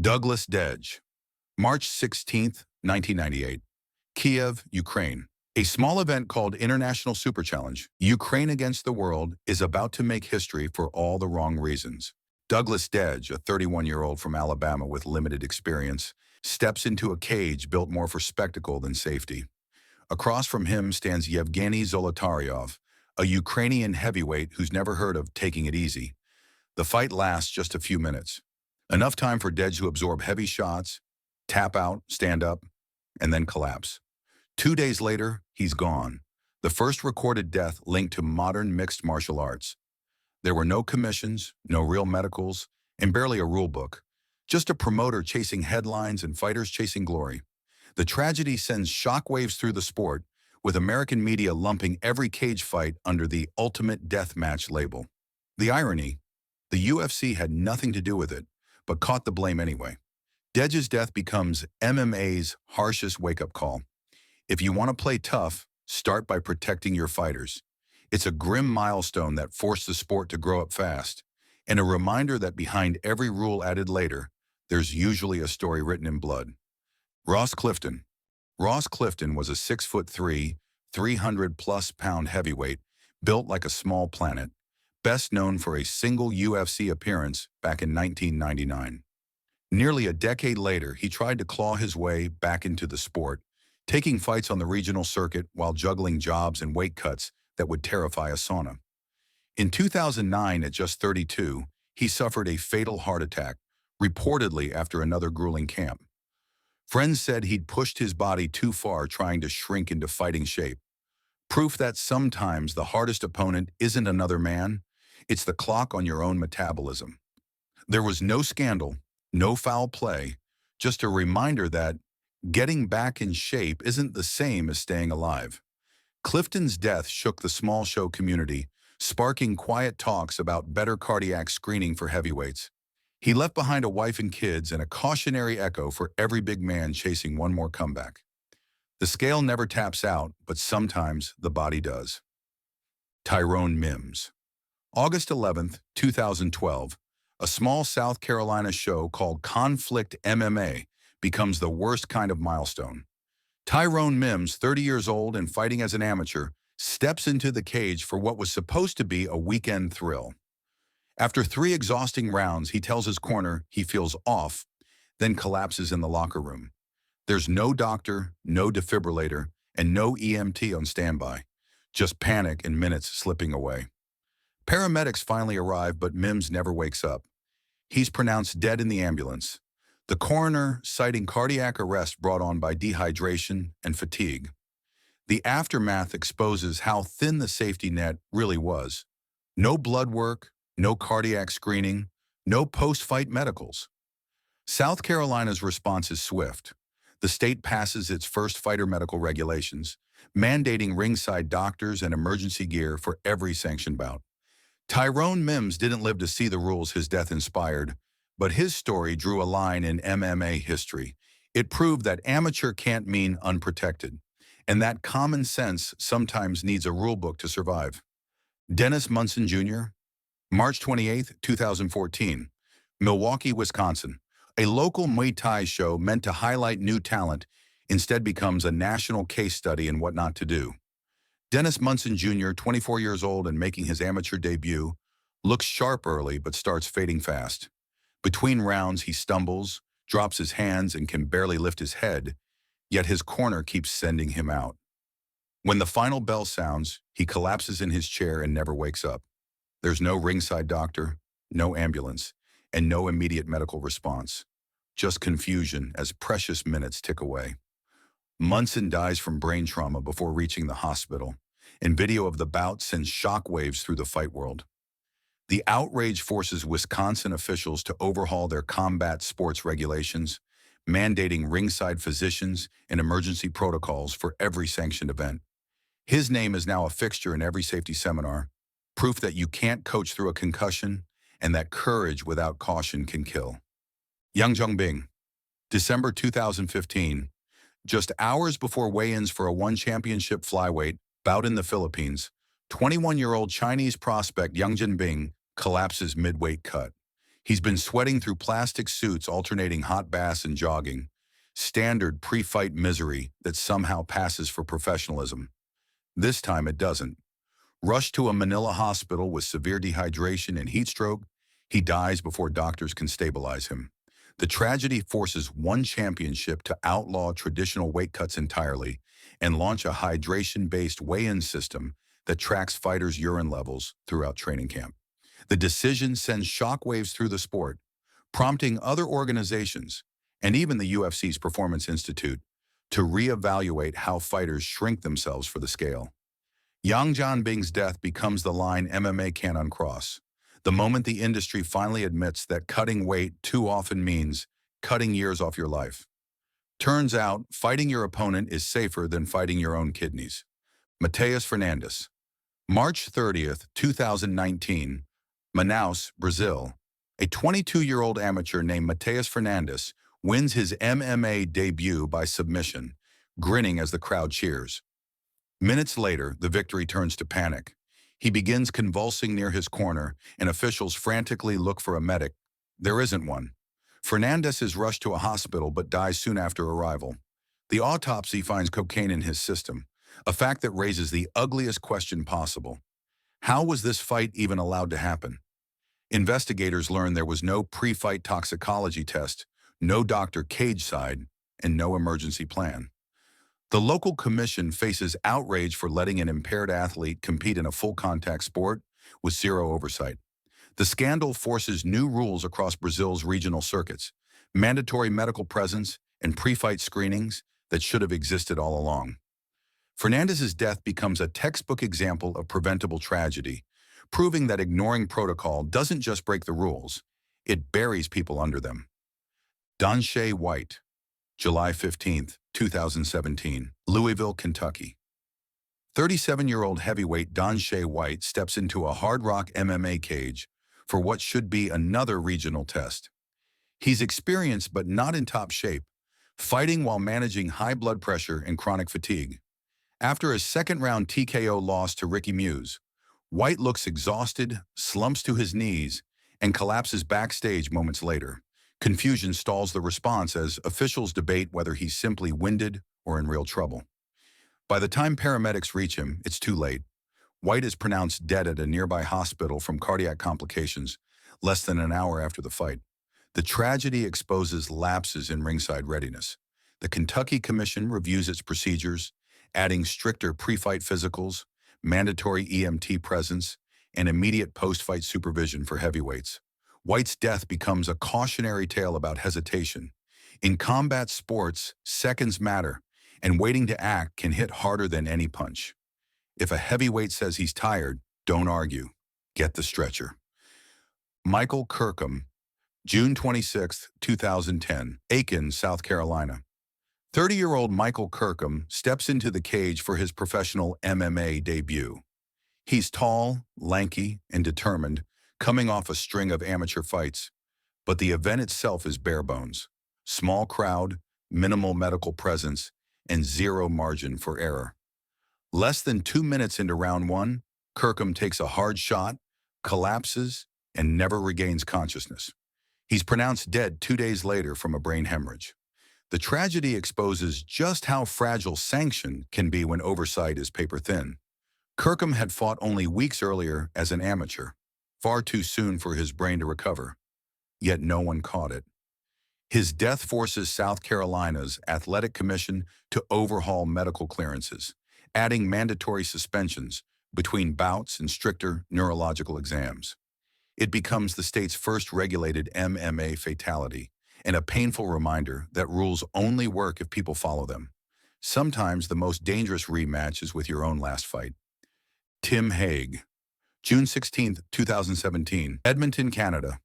Douglas Dej, March 16, 1998. Kiev, Ukraine. A small event called International Super Challenge, Ukraine Against the World, is about to make history for all the wrong reasons. Douglas Dej, a 31-year-old from Alabama with limited experience, steps into a cage built more for spectacle than safety. Across from him stands Yevgeny Zolotaryov, a Ukrainian heavyweight who's never heard of taking it easy. The fight lasts just a few minutes. Enough time for Dej to absorb heavy shots, tap out, stand up, and then collapse. 2 days later, he's gone. The first recorded death linked to modern mixed martial arts. There were no commissions, no real medicals, and barely a rule book. Just a promoter chasing headlines and fighters chasing glory. The tragedy sends shockwaves through the sport, with American media lumping every cage fight under the ultimate death match label. The irony, the UFC had nothing to do with it, but caught the blame anyway. Dej's death becomes MMA's harshest wake-up call. If you want to play tough, start by protecting your fighters. It's a grim milestone that forced the sport to grow up fast, and a reminder that behind every rule added later, there's usually a story written in blood. Ross Clifton. Ross Clifton was a 6'3", 300-plus-pound heavyweight, built like a small planet, best known for a single UFC appearance back in 1999. Nearly a decade later, he tried to claw his way back into the sport, taking fights on the regional circuit while juggling jobs and weight cuts that would terrify a sauna. In 2009, at just 32, he suffered a fatal heart attack, reportedly after another grueling camp. Friends said he'd pushed his body too far trying to shrink into fighting shape. Proof that sometimes the hardest opponent isn't another man, it's the clock on your own metabolism. There was no scandal, no foul play, just a reminder that getting back in shape isn't the same as staying alive. Clifton's death shook the small show community, sparking quiet talks about better cardiac screening for heavyweights. He left behind a wife and kids and a cautionary echo for every big man chasing one more comeback. The scale never taps out, but sometimes the body does. Tyrone Mims. August 11, 2012, a small South Carolina show called Conflict MMA becomes the worst kind of milestone. Tyrone Mims, 30 years old and fighting as an amateur, steps into the cage for what was supposed to be a weekend thrill. After 3 exhausting rounds, he tells his corner he feels off, then collapses in the locker room. There's no doctor, no defibrillator, and no EMT on standby. Just panic and minutes slipping away. Paramedics finally arrive, but Mims never wakes up. He's pronounced dead in the ambulance. The coroner citing cardiac arrest brought on by dehydration and fatigue. The aftermath exposes how thin the safety net really was. No blood work, no cardiac screening, no post-fight medicals. South Carolina's response is swift. The state passes its first fighter medical regulations, mandating ringside doctors and emergency gear for every sanctioned bout. Tyrone Mims didn't live to see the rules his death inspired, but his story drew a line in MMA history. It proved that amateur can't mean unprotected, and that common sense sometimes needs a rulebook to survive. Dennis Munson Jr., March 28, 2014, Milwaukee, Wisconsin. A local Muay Thai show meant to highlight new talent instead becomes a national case study in what not to do. Dennis Munson Jr., 24 years old and making his amateur debut, looks sharp early but starts fading fast. Between rounds, he stumbles, drops his hands, and can barely lift his head, yet his corner keeps sending him out. When the final bell sounds, he collapses in his chair and never wakes up. There's no ringside doctor, no ambulance, and no immediate medical response. Just confusion as precious minutes tick away. Munson dies from brain trauma before reaching the hospital, and video of the bout sends shockwaves through the fight world. The outrage forces Wisconsin officials to overhaul their combat sports regulations, mandating ringside physicians and emergency protocols for every sanctioned event. His name is now a fixture in every safety seminar, proof that you can't coach through a concussion and that courage without caution can kill. Yang Zhongbing, December 2015, just hours before weigh-ins for a one championship flyweight bout in the Philippines, 21-year-old Chinese prospect Yang Jinbing collapses mid-weight cut. He's been sweating through plastic suits, alternating hot baths and jogging. Standard pre-fight misery that somehow passes for professionalism. This time it doesn't. Rushed to a Manila hospital with severe dehydration and heat stroke, he dies before doctors can stabilize him. The tragedy forces one championship to outlaw traditional weight cuts entirely and launch a hydration-based weigh-in system that tracks fighters' urine levels throughout training camp. The decision sends shockwaves through the sport, prompting other organizations, and even the UFC's Performance Institute, to reevaluate how fighters shrink themselves for the scale. Yang Jianbing's death becomes the line MMA can't uncross. The moment the industry finally admits that cutting weight too often means cutting years off your life. Turns out, fighting your opponent is safer than fighting your own kidneys. Mateus Fernandes. March 30th, 2019, Manaus, Brazil. A 22-year-old amateur named Mateus Fernandes wins his MMA debut by submission, grinning as the crowd cheers. Minutes later, the victory turns to panic. He begins convulsing near his corner, and officials frantically look for a medic. There isn't one. Fernandes is rushed to a hospital but dies soon after arrival. The autopsy finds cocaine in his system, a fact that raises the ugliest question possible. How was this fight even allowed to happen? Investigators learn there was no pre-fight toxicology test, no doctor cage side, and no emergency plan. The local commission faces outrage for letting an impaired athlete compete in a full-contact sport with zero oversight. The scandal forces new rules across Brazil's regional circuits, mandatory medical presence, and pre-fight screenings that should have existed all along. Fernandes's death becomes a textbook example of preventable tragedy, proving that ignoring protocol doesn't just break the rules, it buries people under them. Danshay White, July 15, 2017, Louisville, Kentucky. 37-year-old heavyweight Danshay White steps into a Hard Rock MMA cage for what should be another regional test. He's experienced but not in top shape, fighting while managing high blood pressure and chronic fatigue. After a second-round TKO loss to Ricky Muse, White looks exhausted, slumps to his knees, and collapses backstage moments later. Confusion stalls the response as officials debate whether he's simply winded or in real trouble. By the time paramedics reach him, it's too late. White is pronounced dead at a nearby hospital from cardiac complications less than an hour after the fight. The tragedy exposes lapses in ringside readiness. The Kentucky Commission reviews its procedures, adding stricter pre-fight physicals, mandatory EMT presence, and immediate post-fight supervision for heavyweights. White's death becomes a cautionary tale about hesitation. In combat sports, seconds matter, and waiting to act can hit harder than any punch. If a heavyweight says he's tired, don't argue. Get the stretcher. Michael Kirkham, June 26, 2010, Aiken, South Carolina. 30-year-old Michael Kirkham steps into the cage for his professional MMA debut. He's tall, lanky, and determined, coming off a string of amateur fights. But the event itself is bare bones. Small crowd, minimal medical presence, and zero margin for error. Less than 2 minutes into round one, Kirkham takes a hard shot, collapses, and never regains consciousness. He's pronounced dead 2 days later from a brain hemorrhage. The tragedy exposes just how fragile sanction can be when oversight is paper-thin. Kirkham had fought only weeks earlier as an amateur, far too soon for his brain to recover, yet no one caught it. His death forces South Carolina's Athletic Commission to overhaul medical clearances, adding mandatory suspensions between bouts and stricter neurological exams. It becomes the state's first regulated MMA fatality, and a painful reminder that rules only work if people follow them. Sometimes the most dangerous rematch is with your own last fight. Tim Hague, June 16, 2017, Edmonton, Canada.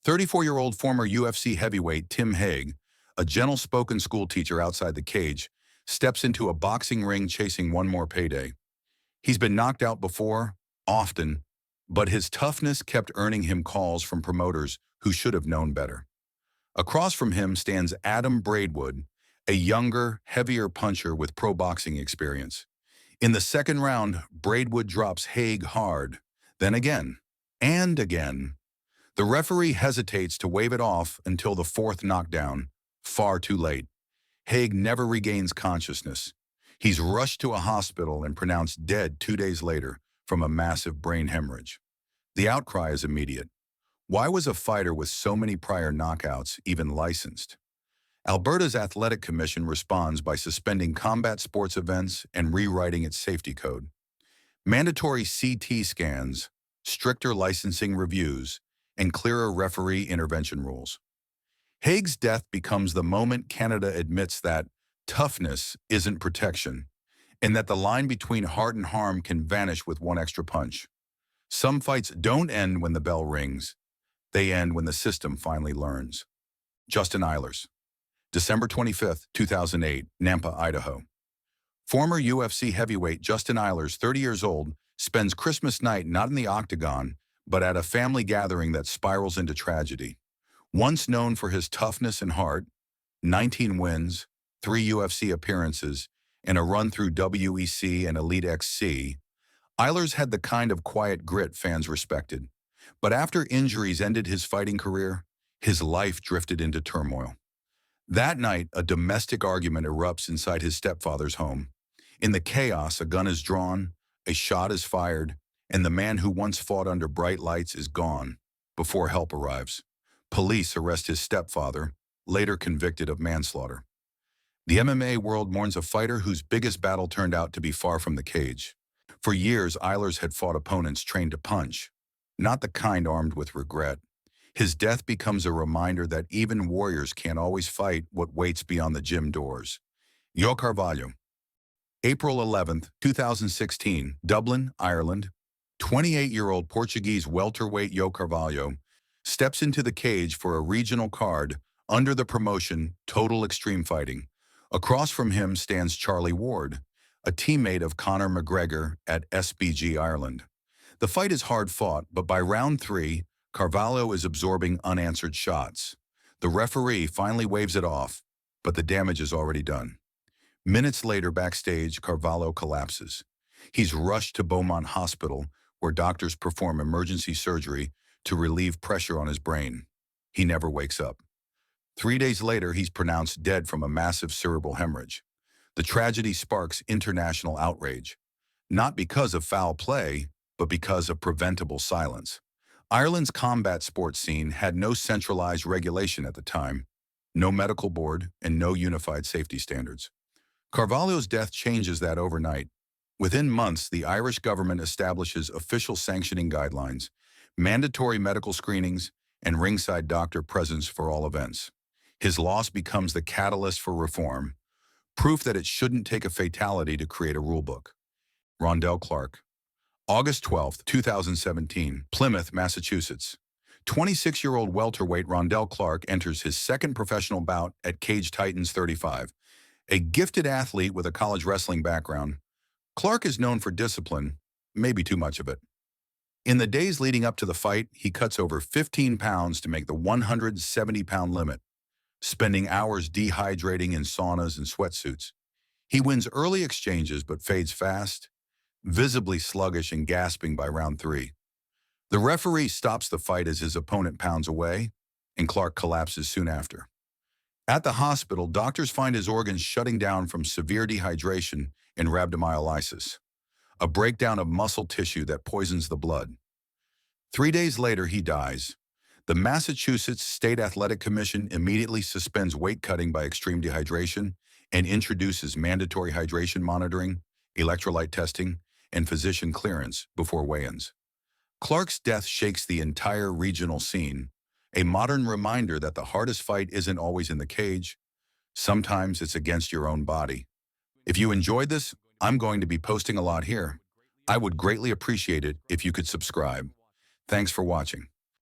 34-year-old former UFC heavyweight Tim Hague, a gentle-spoken schoolteacher outside the cage, steps into a boxing ring chasing one more payday. He's been knocked out before, often, but his toughness kept earning him calls from promoters who should have known better. Across from him stands Adam Braidwood, a younger, heavier puncher with pro boxing experience. In the second round, Braidwood drops Hague hard, then again, and again. The referee hesitates to wave it off until the fourth knockdown, far too late. Haig never regains consciousness. He's rushed to a hospital and pronounced dead 2 days later from a massive brain hemorrhage. The outcry is immediate. Why was a fighter with so many prior knockouts even licensed? Alberta's Athletic Commission responds by suspending combat sports events and rewriting its safety code. Mandatory CT scans, stricter licensing reviews, and clearer referee intervention rules. Haig's death becomes the moment Canada admits that toughness isn't protection, and that the line between heart and harm can vanish with one extra punch. Some fights don't end when the bell rings. They end when the system finally learns. Justin Eilers, December 25, 2008, Nampa, Idaho. Former UFC heavyweight Justin Eilers, 30 years old, spends Christmas night not in the octagon, but at a family gathering that spirals into tragedy. Once known for his toughness and heart, 19 wins, 3 UFC appearances, and a run through WEC and Elite XC, Eilers had the kind of quiet grit fans respected. But after injuries ended his fighting career, his life drifted into turmoil. That night, a domestic argument erupts inside his stepfather's home. In the chaos, a gun is drawn, a shot is fired, and the man who once fought under bright lights is gone before help arrives. Police arrest his stepfather, later convicted of manslaughter. The MMA world mourns a fighter whose biggest battle turned out to be far from the cage. For years, Eilers had fought opponents trained to punch, not the kind armed with regret. His death becomes a reminder that even warriors can't always fight what waits beyond the gym doors. Yo Carvalho, April 11, 2016, Dublin, Ireland. 28-year-old Portuguese welterweight Yo Carvalho steps into the cage for a regional card under the promotion Total Extreme Fighting. Across from him stands Charlie Ward, a teammate of Conor McGregor at SBG Ireland. The fight is hard fought, but by round 3, Carvalho is absorbing unanswered shots. The referee finally waves it off, but the damage is already done. Minutes later, backstage, Carvalho collapses. He's rushed to Beaumont Hospital, where doctors perform emergency surgery to relieve pressure on his brain. He never wakes up. 3 days later, he's pronounced dead from a massive cerebral hemorrhage. The tragedy sparks international outrage, not because of foul play, but because of preventable silence. Ireland's combat sports scene had no centralized regulation at the time, no medical board, and no unified safety standards. Carvalho's death changes that overnight. Within months, the Irish government establishes official sanctioning guidelines, mandatory medical screenings, and ringside doctor presence for all events. His loss becomes the catalyst for reform, proof that it shouldn't take a fatality to create a rulebook. Rondell Clark, August 12, 2017, Plymouth, Massachusetts. 26-year-old welterweight Rondell Clark enters his second professional bout at Cage Titans 35. A gifted athlete with a college wrestling background, Clark is known for discipline, maybe too much of it. In the days leading up to the fight, he cuts over 15 pounds to make the 170-pound limit, spending hours dehydrating in saunas and sweatsuits. He wins early exchanges but fades fast, visibly sluggish and gasping by round 3. The referee stops the fight as his opponent pounds away, and Clark collapses soon after. At the hospital, doctors find his organs shutting down from severe dehydration and rhabdomyolysis, a breakdown of muscle tissue that poisons the blood. 3 days later, he dies. The Massachusetts State Athletic Commission immediately suspends weight cutting by extreme dehydration and introduces mandatory hydration monitoring, electrolyte testing, and physician clearance before weigh-ins. Clark's death shakes the entire regional scene, a modern reminder that the hardest fight isn't always in the cage. Sometimes it's against your own body. If you enjoyed this, I'm going to be posting a lot here. I would greatly appreciate it if you could subscribe. Thanks for watching.